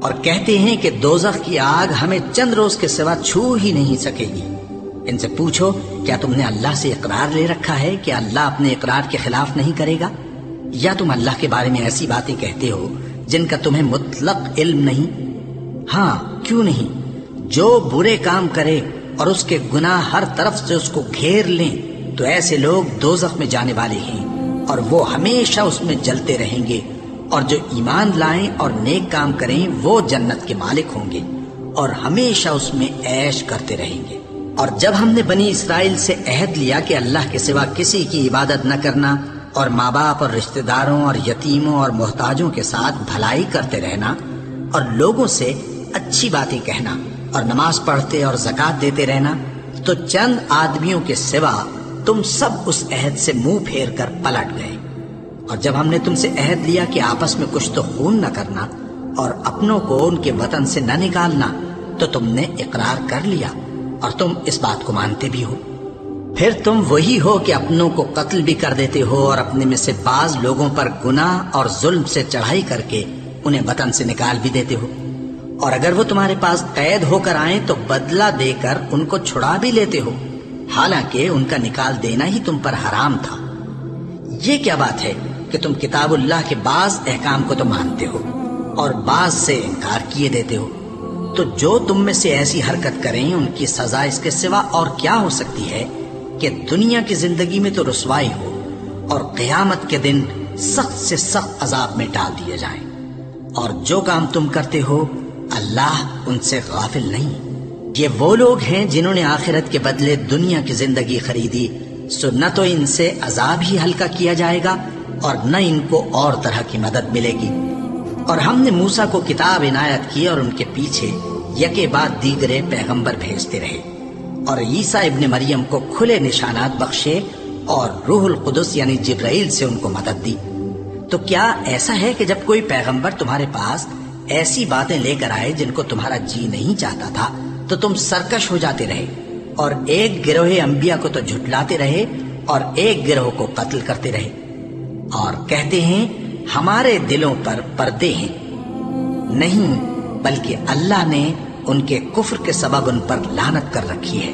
اور کہتے ہیں کہ دوزخ کی آگ ہمیں چند روز کے سوا چھو ہی نہیں سکے گی۔ ان سے پوچھو کیا تم نے اللہ سے اقرار لے رکھا ہے کہ اللہ اپنے اقرار کے خلاف نہیں کرے گا، یا تم اللہ کے بارے میں ایسی باتیں کہتے ہو جن کا تمہیں مطلق علم نہیں؟ ہاں کیوں نہیں، جو برے کام کرے اور اس کے گناہ ہر طرف سے اس کو گھیر لیں تو ایسے لوگ دوزخ میں جانے والے ہیں اور وہ ہمیشہ اس میں جلتے رہیں گے، اور جو ایمان لائیں اور نیک کام کریں وہ جنت کے مالک ہوں گے اور ہمیشہ اس میں عیش کرتے رہیں گے۔ اور جب ہم نے بنی اسرائیل سے عہد لیا کہ اللہ کے سوا کسی کی عبادت نہ کرنا اور ماں باپ اور رشتہ داروں اور یتیموں اور محتاجوں کے ساتھ بھلائی کرتے رہنا اور لوگوں سے اچھی باتیں کہنا اور نماز پڑھتے اور زکوٰۃ دیتے رہنا، تو چند آدمیوں کے سوا تم سب اس عہد سے منہ پھیر کر پلٹ گئے۔ اور جب ہم نے تم سے عہد لیا کہ آپس میں کچھ تو خون نہ کرنا اور اپنوں کو ان کے وطن سے نہ نکالنا، تو تم نے اقرار کر لیا اور تم اس بات کو مانتے بھی ہو۔ پھر تم وہی ہو کہ اپنوں کو قتل بھی کر دیتے ہو اور اپنے میں سے بعض لوگوں پر گناہ اور ظلم سے چڑھائی کر کے انہیں وطن سے نکال بھی دیتے ہو، اور اگر وہ تمہارے پاس قید ہو کر آئیں تو بدلہ دے کر ان کو چھڑا بھی لیتے ہو، حالانکہ ان کا نکال دینا ہی تم پر حرام تھا۔ یہ کیا بات ہے کہ تم کتاب اللہ کے بعض احکام کو تو مانتے ہو اور بعض سے انکار کیے دیتے ہو؟ تو جو تم میں سے ایسی حرکت کریں ان کی سزا اس کے سوا اور کیا ہو سکتی ہے کہ دنیا کی زندگی میں تو رسوائی ہو اور قیامت کے دن سخت سے سخت عذاب میں ڈال دیے جائیں۔ اور جو کام تم کرتے ہو اللہ ان سے غافل نہیں۔ یہ وہ لوگ ہیں جنہوں نے آخرت کے بدلے دنیا کی زندگی خریدی، سو نہ تو ان سے عذاب ہی ہلکا کیا جائے گا اور نہ ان کو اور طرح کی مدد ملے گی۔ اور ہم نے موسیٰ کو کتاب عنایت کی اور ان کے پیچھے یکے بعد دیگرے پیغمبر بھیجتے رہے، اور عیسیٰ ابن مریم کو کھلے نشانات بخشے اور روح القدس یعنی جبرائیل سے ان کو مدد دی۔ تو کیا ایسا ہے کہ جب کوئی پیغمبر تمہارے پاس ایسی باتیں لے کر آئے جن کو تمہارا جی نہیں چاہتا تھا تو تم سرکش ہو جاتے رہے اور ایک گروہ انبیاء کو تو جھٹلاتے رہے اور ایک گروہ کو قتل کرتے رہے، اور کہتے ہیں ہمارے دلوں پر پردے ہیں؟ نہیں، بلکہ اللہ نے ان کے کفر کے سبب ان پر لعنت کر رکھی ہے،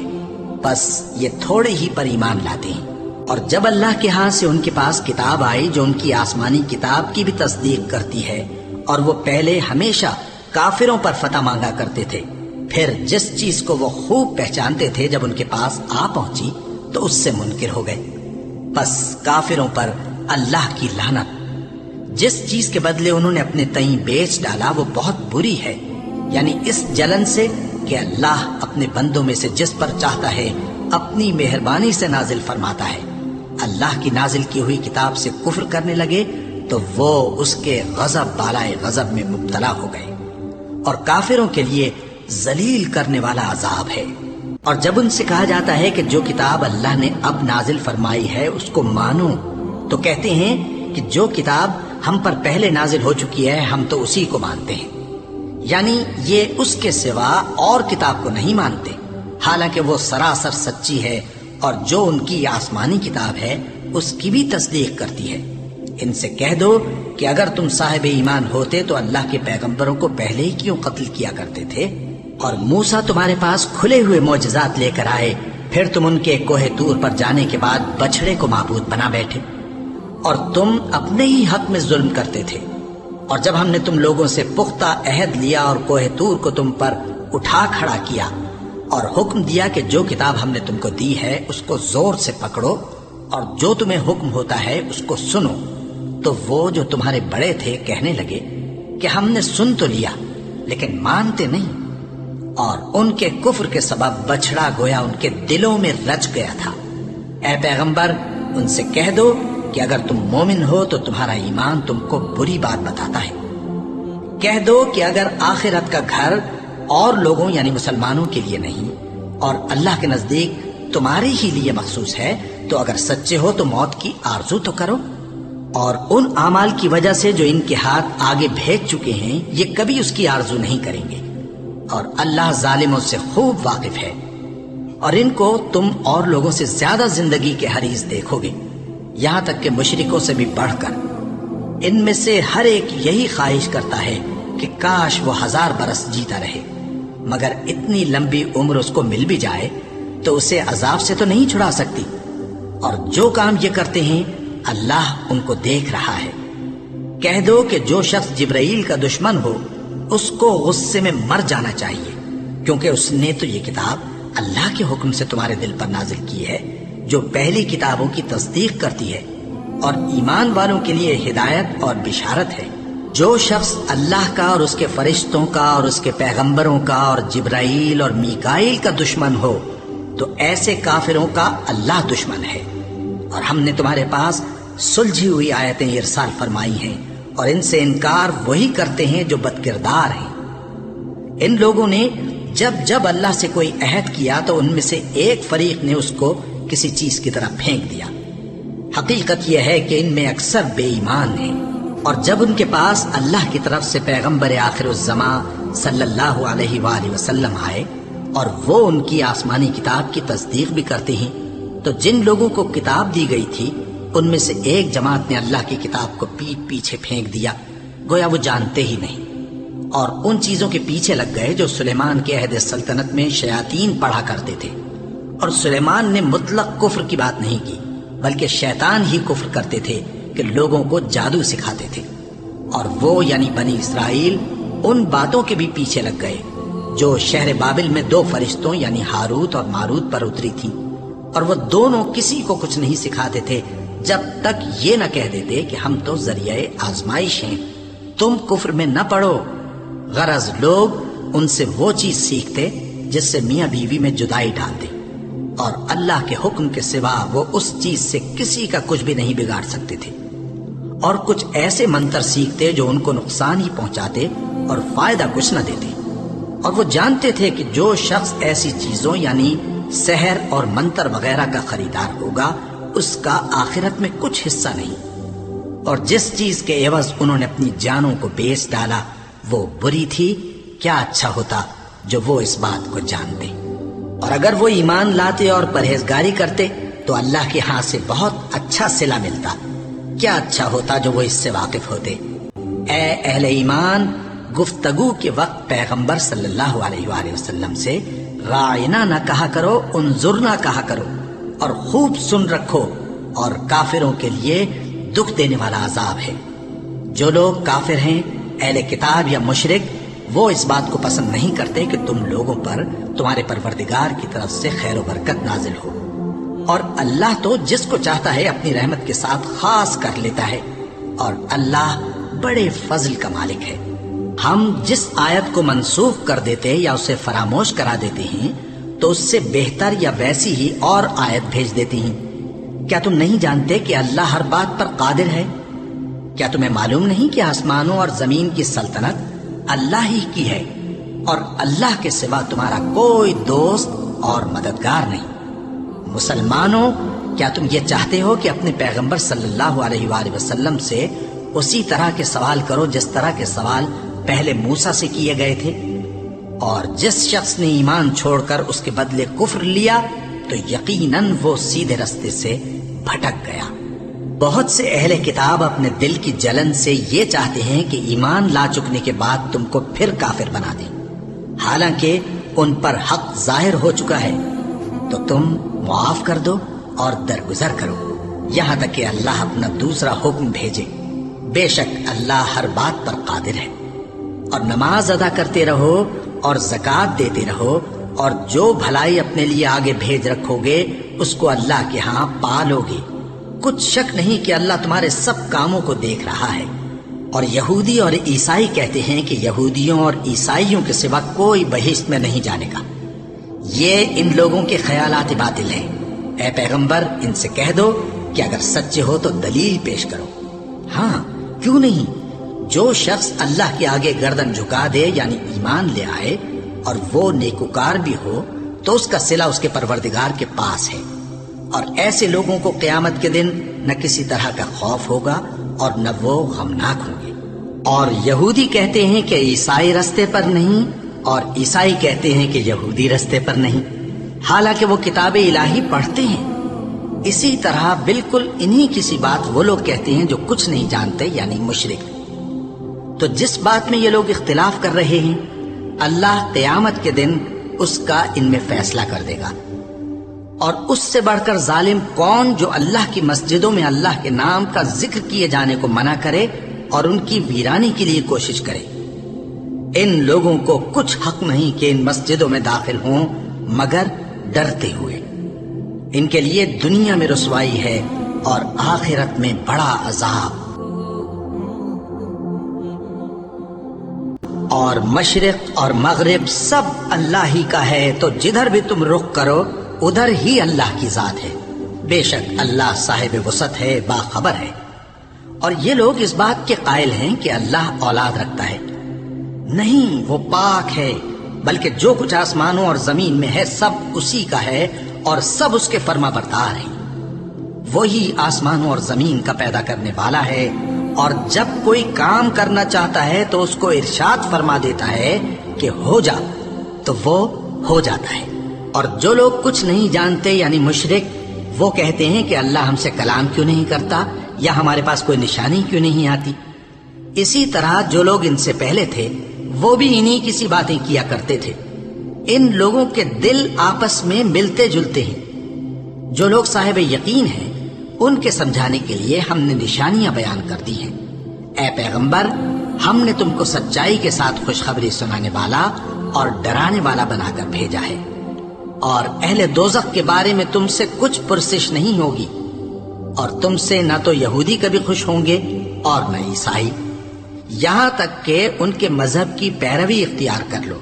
بس یہ تھوڑے ہی پر ایمان لاتے ہیں۔ اور جب اللہ کے ہاں سے ان کے پاس کتاب آئی جو ان کی آسمانی کتاب کی بھی تصدیق کرتی ہے، اور وہ پہلے ہمیشہ کافروں پر فتح مانگا کرتے تھے، پھر جس چیز کو وہ خوب پہچانتے تھے جب ان کے پاس آ پہنچی تو اس سے منکر ہو گئے، بس کافروں پر اللہ کی لعنت۔ جس چیز کے بدلے انہوں نے اپنے تئیں بیچ ڈالا وہ بہت بری ہے، یعنی اس جلن سے کہ اللہ اپنے بندوں میں سے جس پر چاہتا ہے اپنی مہربانی سے نازل فرماتا ہے۔ اللہ کی نازل کی ہوئی کتاب سے کفر کرنے لگے تو وہ اس کے غضب بالائے غضب میں مبتلا ہو گئے، اور کافروں کے لیے ذلیل کرنے والا عذاب ہے۔ اور جب ان سے کہا جاتا ہے کہ جو کتاب اللہ نے اب نازل فرمائی ہے اس کو مانو، تو کہتے ہیں کہ جو کتاب ہم پر پہلے نازل ہو چکی ہے ہم تو اسی کو مانتے ہیں، یعنی یہ اس کے سوا اور کتاب کو نہیں مانتے، حالانکہ وہ سراسر سچی ہے اور جو ان کی آسمانی کتاب ہے اس کی بھی تصدیق کرتی ہے۔ ان سے کہہ دو کہ اگر تم صاحب ایمان ہوتے تو اللہ کے پیغمبروں کو پہلے ہی کیوں قتل کیا کرتے تھے؟ اور موسیٰ تمہارے پاس کھلے ہوئے معجزات لے کر آئے، پھر تم ان کے کوہ طور پر جانے کے بعد بچڑے کو معبود بنا بیٹھے، اور تم اپنے ہی حق میں ظلم کرتے تھے۔ اور جب ہم نے تم لوگوں سے پختہ عہد لیا اور کوہ طور کو تم پر اٹھا کھڑا کیا اور حکم دیا کہ جو کتاب ہم نے تم کو دی ہے اس کو زور سے پکڑو اور جو تمہیں حکم ہوتا ہے اس کو سنو، تو وہ جو تمہارے بڑے تھے کہنے لگے کہ ہم نے سن تو لیا لیکن مانتے نہیں، اور ان کے کفر کے سبب بچڑا گویا ان کے دلوں میں رچ گیا تھا۔ اے پیغمبر ان سے کہہ دو کہ اگر تم مومن ہو تو تمہارا ایمان تم کو بری بات بتاتا ہے۔ کہہ دو کہ اگر آخرت کا گھر اور لوگوں یعنی مسلمانوں کے لیے نہیں اور اللہ کے نزدیک تمہارے ہی لیے مخصوص ہے تو اگر سچے ہو تو موت کی آرزو تو کرو، اور ان اعمال کی وجہ سے جو ان کے ہاتھ آگے بھیج چکے ہیں یہ کبھی اس کی آرزو نہیں کریں گے، اور اللہ ظالموں سے خوب واقف ہے۔ اور ان کو تم اور لوگوں سے زیادہ زندگی کے حریص دیکھو گے، یہاں تک کہ مشرکوں سے بھی بڑھ کر۔ ان میں سے ہر ایک یہی خواہش کرتا ہے کہ کاش وہ 1000 برس جیتا رہے، مگر اتنی لمبی عمر اس کو مل بھی جائے تو اسے عذاب سے تو نہیں چھڑا سکتی، اور جو کام یہ کرتے ہیں اللہ ان کو دیکھ رہا ہے۔ کہہ دو کہ جو شخص جبرائیل کا دشمن ہو اس کو غصے میں مر جانا چاہیے، کیونکہ اس نے تو یہ کتاب اللہ کے حکم سے تمہارے دل پر نازل کی ہے، جو پہلی کتابوں کی تصدیق کرتی ہے اور ایمان والوں کے لیے ہدایت اور بشارت ہے۔ جو شخص اللہ کا اور اس کے فرشتوں کا اور اس کے پیغمبروں کا اور جبرائیل اور میکائیل کا دشمن ہو تو ایسے کافروں کا اللہ دشمن ہے۔ اور ہم نے تمہارے پاس سلجھی ہوئی آیتیں ارسال فرمائی ہیں، اور ان سے انکار وہی کرتے ہیں جو بدکردار ہیں۔ ان لوگوں نے جب اللہ سے کوئی عہد کیا تو ان میں سے ایک فریق نے اس کو کسی چیز کی طرح پھینک دیا۔ حقیقت یہ ہے کہ ان میں اکثر بے ایمان ہیں، اور جب ان کے پاس اللہ کی طرف سے پیغمبر آخر الزماں صلی اللہ علیہ وآلہ وسلم آئے اور وہ ان کی آسمانی کتاب کی تصدیق بھی کرتے ہیں، تو جن لوگوں کو کتاب دی گئی تھی ان میں سے ایک جماعت نے اللہ کی کتاب کو پیٹ پیچھے پھینک دیا، گویا وہ جانتے ہی نہیں، اور ان چیزوں کے پیچھے لگ گئے جو سلیمان کے عہد سلطنت میں شیاطین پڑھا کرتے تھے۔ اور سلیمان نے مطلق کفر کی بات نہیں کی، بلکہ شیطان ہی کفر کرتے تھے کہ لوگوں کو جادو سکھاتے تھے، اور وہ یعنی بنی اسرائیل ان باتوں کے بھی پیچھے لگ گئے جو شہر بابل میں 2 فرشتوں یعنی ہاروت اور ماروت پر اتری تھی، اور وہ دونوں کسی کو کچھ نہیں سکھاتے تھے جب تک یہ نہ کہہ دیتے کہ ہم تو ذریعہ آزمائش ہیں، تم کفر میں نہ پڑو۔ غرض لوگ ان سے وہ چیز سیکھتے جس سے میاں بیوی میں جدائی ڈال دے، اور اللہ کے حکم کے سوا وہ اس چیز سے کسی کا کچھ بھی نہیں بگاڑ سکتے تھے، اور کچھ ایسے منتر سیکھتے جو ان کو نقصان ہی پہنچاتے اور فائدہ کچھ نہ دیتے، اور وہ جانتے تھے کہ جو شخص ایسی چیزوں یعنی سحر اور منتر وغیرہ کا خریدار ہوگا اس کا آخرت میں کچھ حصہ نہیں، اور جس چیز کے عوض انہوں نے اپنی جانوں کو بیچ ڈالا وہ بری تھی، کیا اچھا ہوتا جو وہ اس بات کو جانتے۔ اور اگر وہ ایمان لاتے اور پرہیزگاری کرتے تو اللہ کے ہاں سے بہت اچھا صلہ ملتا، کیا اچھا ہوتا جو وہ اس سے واقف ہوتے۔ اے اہل ایمان، گفتگو کے وقت پیغمبر صلی اللہ علیہ وآلہ وسلم سے راعنا نہ کہا کرو، انظرنا کہا کرو، اور خوب سن رکھو، اور کافروں کے لیے دکھ دینے والا عذاب ہے۔ جو لوگ کافر ہیں، اہل کتاب یا مشرک، وہ اس بات کو پسند نہیں کرتے کہ تم لوگوں پر تمہارے پروردگار کی طرف سے خیر و برکت نازل ہو، اور اللہ تو جس کو چاہتا ہے اپنی رحمت کے ساتھ خاص کر لیتا ہے، اور اللہ بڑے فضل کا مالک ہے۔ ہم جس آیت کو منسوخ کر دیتے یا اسے فراموش کرا دیتے ہیں تو اس سے بہتر یا ویسی ہی اور آیت بھیج دیتی ہیں۔ کیا تم نہیں جانتے کہ اللہ ہر بات پر قادر ہے؟ کیا تمہیں معلوم نہیں کہ آسمانوں اور زمین کی سلطنت اللہ ہی کی ہے، اور اللہ کے سوا تمہارا کوئی دوست اور مددگار نہیں؟ مسلمانوں، کیا تم یہ چاہتے ہو کہ اپنے پیغمبر صلی اللہ علیہ وآلہ وسلم سے اسی طرح کے سوال کرو جس طرح کے سوال پہلے موسیٰ سے کیے گئے تھے؟ اور جس شخص نے ایمان چھوڑ کر اس کے بدلے کفر لیا تو یقیناً وہ سیدھے رستے سے بھٹک گیا۔ بہت سے اہل کتاب اپنے دل کی جلن سے یہ چاہتے ہیں کہ ایمان لا چکنے کے بعد تم کو پھر کافر بنا دیں، حالانکہ ان پر حق ظاہر ہو چکا ہے، تو تم معاف کر دو اور درگزر کرو یہاں تک کہ اللہ اپنا دوسرا حکم بھیجے۔ بے شک اللہ ہر بات پر قادر ہے۔ اور نماز ادا کرتے رہو اور زکوٰۃ دیتے رہو، اور جو بھلائی اپنے لیے آگے بھیج رکھو گے اس کو اللہ کے ہاں پالو گے۔ کچھ شک نہیں کہ اللہ تمہارے سب کاموں کو دیکھ رہا ہے۔ اور یہودی اور عیسائی کہتے ہیں کہ یہودیوں اور عیسائیوں کے سوا کوئی بہشت میں نہیں جانے گا۔ یہ ان لوگوں کے خیالات باطل ہیں۔ اے پیغمبر، ان سے کہہ دو کہ اگر سچے ہو تو دلیل پیش کرو۔ ہاں، کیوں نہیں؟ جو شخص اللہ کے آگے گردن جھکا دے یعنی ایمان لے آئے اور وہ نیکوکار بھی ہو تو اس کا صلہ اس کے پروردگار کے پاس ہے، اور ایسے لوگوں کو قیامت کے دن نہ کسی طرح کا خوف ہوگا اور نہ وہ غمناک ہوں گے۔ اور یہودی کہتے ہیں کہ عیسائی رستے پر نہیں، اور عیسائی کہتے ہیں کہ یہودی رستے پر نہیں، حالانکہ وہ کتاب الہی پڑھتے ہیں۔ اسی طرح بالکل انہی کسی بات وہ لوگ کہتے ہیں جو کچھ نہیں جانتے یعنی مشرک۔ تو جس بات میں یہ لوگ اختلاف کر رہے ہیں اللہ قیامت کے دن اس کا ان میں فیصلہ کر دے گا۔ اور اس سے بڑھ کر ظالم کون جو اللہ کی مسجدوں میں اللہ کے نام کا ذکر کیے جانے کو منع کرے اور ان کی ویرانی کے لیے کوشش کرے۔ ان لوگوں کو کچھ حق نہیں کہ ان مسجدوں میں داخل ہوں مگر ڈرتے ہوئے۔ ان کے لیے دنیا میں رسوائی ہے اور آخرت میں بڑا عذاب۔ اور مشرق اور مغرب سب اللہ ہی کا ہے، تو جدھر بھی تم رخ کرو ادھر ہی اللہ کی ذات ہے۔ بے شک اللہ صاحب وسعت ہے، باخبر ہے۔ اور یہ لوگ اس بات کے قائل ہیں کہ اللہ اولاد رکھتا ہے۔ نہیں، وہ پاک ہے، بلکہ جو کچھ آسمانوں اور زمین میں ہے سب اسی کا ہے اور سب اس کے فرما بردار ہیں۔ وہی آسمانوں اور زمین کا پیدا کرنے والا ہے، اور جب کوئی کام کرنا چاہتا ہے تو اس کو ارشاد فرما دیتا ہے کہ ہو جا، تو وہ ہو جاتا ہے۔ اور جو لوگ کچھ نہیں جانتے یعنی مشرک، وہ کہتے ہیں کہ اللہ ہم سے کلام کیوں نہیں کرتا یا ہمارے پاس کوئی نشانی کیوں نہیں آتی۔ اسی طرح جو لوگ ان سے پہلے تھے وہ بھی انہی کسی باتیں کیا کرتے تھے۔ ان لوگوں کے دل آپس میں ملتے جلتے ہیں۔ جو لوگ صاحب یقین ہیں ان کے سمجھانے کے لیے ہم نے نشانیاں بیان کر دی ہیں۔ اے پیغمبر، ہم نے تم کو سچائی کے ساتھ خوشخبری سنانے والا اور ڈرانے والا بنا کر بھیجا ہے۔ اور اہل دوزخ کے بارے میں تم سے کچھ پرسش نہیں ہوگی، اور تم سے نہ تو یہودی کبھی خوش ہوں گے اور نہ عیسائی، یہاں تک کہ ان کے مذہب کی پیروی اختیار کر لو۔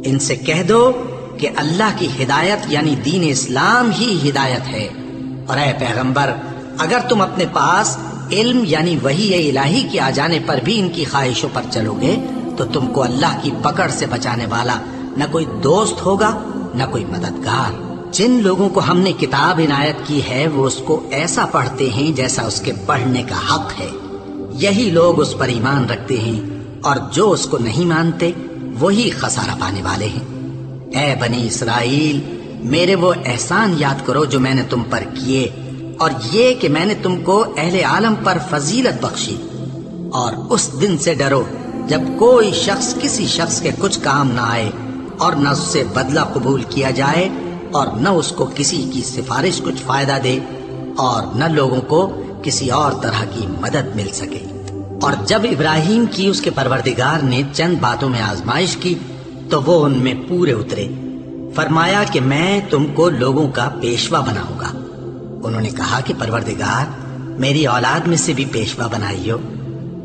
ان سے کہہ دو کہ اللہ کی ہدایت یعنی دین اسلام ہی ہدایت ہے۔ اور اے پیغمبر، اگر تم اپنے پاس علم یعنی وحی الہی کے آ جانے پر بھی ان کی خواہشوں پر چلو گے تو تم کو اللہ کی پکڑ سے بچانے والا نہ کوئی دوست ہوگا نہ کوئی مددگار۔ جن لوگوں کو ہم نے کتاب عنایت کی ہے وہ اس کو ایسا پڑھتے ہیں جیسا اس کے پڑھنے کا حق ہے، یہی لوگ اس پر ایمان رکھتے ہیں، اور جو اس کو نہیں مانتے وہی خسارہ پانے والے ہیں۔ اے بنی اسرائیل، میرے وہ احسان یاد کرو جو میں نے تم پر کیے، اور یہ کہ میں نے تم کو اہل عالم پر فضیلت بخشی۔ اور اس دن سے ڈرو جب کوئی شخص کسی شخص کے کچھ کام نہ آئے اور نہ اس سے بدلہ قبول کیا جائے اور نہ اس کو کسی کی سفارش کچھ فائدہ دے اور نہ لوگوں کو کسی اور طرح کی مدد مل سکے۔ اور جب ابراہیم کی اس کے پروردگار نے چند باتوں میں آزمائش کی تو وہ ان میں پورے اترے۔ فرمایا کہ میں تم کو لوگوں کا پیشوا بناؤں گا۔ انہوں نے کہا کہ پروردگار، میری اولاد میں سے بھی پیشوا بنائیو۔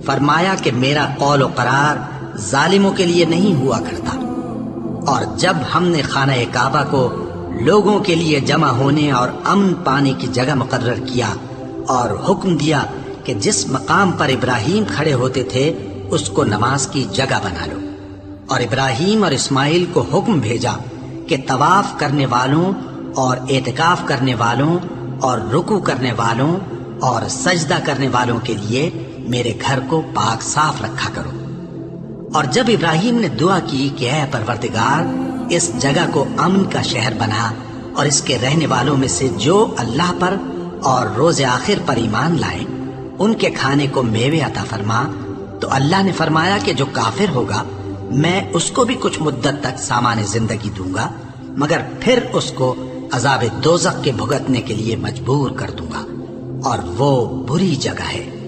فرمایا کہ میرا قول و قرار ظالموں کے لیے نہیں ہوا کرتا۔ اور جب ہم نے خانہ کعبہ کو لوگوں کے لیے جمع ہونے اور امن پانے کی جگہ مقرر کیا اور حکم دیا کہ جس مقام پر ابراہیم کھڑے ہوتے تھے اس کو نماز کی جگہ بنا لو، اور ابراہیم اور اسماعیل کو حکم بھیجا کہ طواف کرنے والوں اور اعتکاف کرنے والوں اور رکوع کرنے والوں اور سجدہ کرنے والوں کے لیے میرے گھر کو پاک صاف رکھا کرو۔ اور جب ابراہیم نے دعا کی کہ اے پروردگار، اس جگہ کو امن کا شہر بنا اور اس کے رہنے والوں میں سے جو اللہ پر اور روز آخر پر ایمان لائیں ان کے کھانے کو میوے عطا فرما، تو اللہ نے فرمایا کہ جو کافر ہوگا میں اس کو بھی کچھ مدت تک سامان زندگی دوں گا، مگر پھر اس کو عذاب دوزخ کے بھگتنے کے لیے مجبور کر دوں گا، اور وہ بری جگہ ہے۔